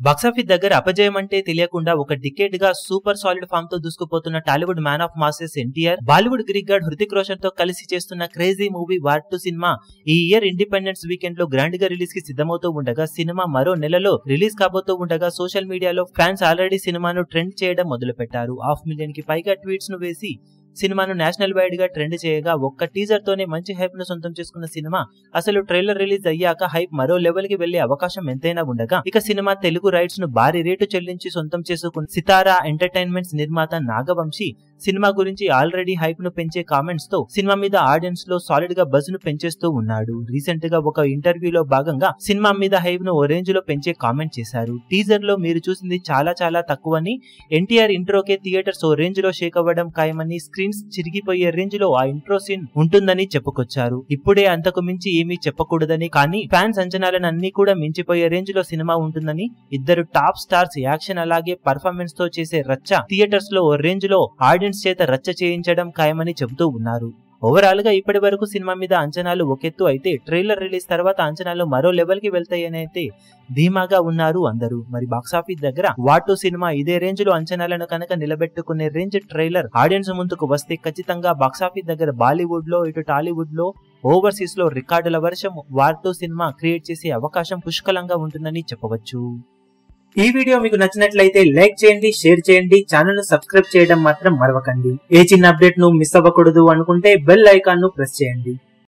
Box office దగ్గర అపజయం అంటే తెలియకుండా ఒక డికేడ్ గా సూపర్ సాలిడ్ ఫామ్ తో దూసుకుపోతున్న Tollywood man of masses NTR, Bollywood Greek god Hrithik Roshan తో కలిసి చేస్తున్న క్రేజీ మూవీ వార్ 2 సినిమా ఈ ఇయర్ ఇండిపెండెన్స్ వీకెండ్ లో గ్రాండ్ గా రిలీజ్ కి సిద్ధమవుతూ ఉండగా, సినిమా మరో నెలలో రిలీజ్ కాబోతూ ఉండగా సోషల్ మీడియాలో ఫ్యాన్స్ ఆల్రెడీ సినిమాను ట్రెండ్ చేయడం మొదలు పెట్టారు. 500,000 కి పైగా ట్వీట్స్ ను వేసి సినిమాను నేషనల్ వైడ్ గా ట్రెండ్ చేయగా, ఒక్క టీజర్ తోనే మంచి హైప్ ను సొంతం చేసుకున్న సినిమా అసలు ట్రైలర్ రిలీజ్ అయ్యాక హైప్ మరో లెవెల్ కి వెళ్లే అవకాశం ఎంతైనా ఉండగా, ఇక సినిమా తెలుగు రైట్స్ ను భారీ రేటు చెల్లించి సొంతం చేసుకున్న సితారా ఎంటర్టైన్మెంట్స్ నిర్మాత నాగవంశీ సినిమా గురించి ఆల్రెడీ హైప్ ను పెంచే కామెంట్స్ తో సినిమా మీద ఆడియన్స్ లో సాలిడ్ గా బజ్ ను పెంచేస్తూ ఉన్నాడు. రీసెంట్ గా ఒక ఇంటర్వ్యూలో భాగంగా సినిమా మీద హైప్ ను ఓ రేంజ్ లో పెంచే కామెంట్ చేశారు. టీజర్ లో మీరు చూసింది చాలా తక్కువని, ఎన్టీఆర్ ఇంట్రోకే థియేటర్స్ ఓ రేంజ్ లో షేక్ అవ్వడం ఖాయమని, స్క్రీన్స్ చిరిగిపోయే రేంజ్ లో ఆ ఇంట్రో సీన్ ఉంటుందని చెప్పుకొచ్చారు. ఇప్పుడే అంతకు మించి ఏమీ చెప్పకూడదని, కానీ ఫ్యాన్స్ అంచనాలను అన్ని కూడా మించిపోయే రేంజ్ లో సినిమా ఉంటుందని, ఇద్దరు టాప్ స్టార్స్ యాక్షన్ అలాగే పర్ఫార్మెన్స్ తో చేసే రచ్చ థియేటర్స్ లో ఓ రేంజ్ లో ఆడియన్స్ చేత రచ్చ చేయించడం ఖాయమని చెబుతూ ఉన్నారు. ఓవరాల్ గా ఇప్పటి వరకు సినిమా మీద అంచనాలు ఒకెత్తు అయితే, ట్రైలర్ రిలీజ్ తర్వాత అంచనాలు మరో లెవెల్ కి వెళ్తాయని అయితే ధీమాగా ఉన్నారు అందరూ. మరి బాక్సాఫీస్ దగ్గర వార్ 2 సినిమా ఇదే రేంజ్ లో అంచనాలను కనుక నిలబెట్టుకునే రేంజ్ ట్రైలర్ ఆడియన్స్ ముందుకు వస్తే, ఖచ్చితంగా బాక్సాఫీస్ దగ్గర బాలీవుడ్ లో ఇటు టాలీవుడ్ లో ఓవర్సీస్ లో రికార్డుల వర్షం వార్ 2 సినిమా క్రియేట్ చేసే అవకాశం పుష్కలంగా ఉంటుందని చెప్పవచ్చు. ఈ వీడియో మీకు నచ్చినట్లయితే లైక్ చేయండి, షేర్ చేయండి, ఛానల్ ను సబ్స్క్రైబ్ చేయడం మాత్రం మరవకండి. ఏ చిన్న అప్డేట్ ను మిస్ అవ్వకూడదు అనుకుంటే బెల్ ఐకాన్ ను ప్రెస్ చేయండి.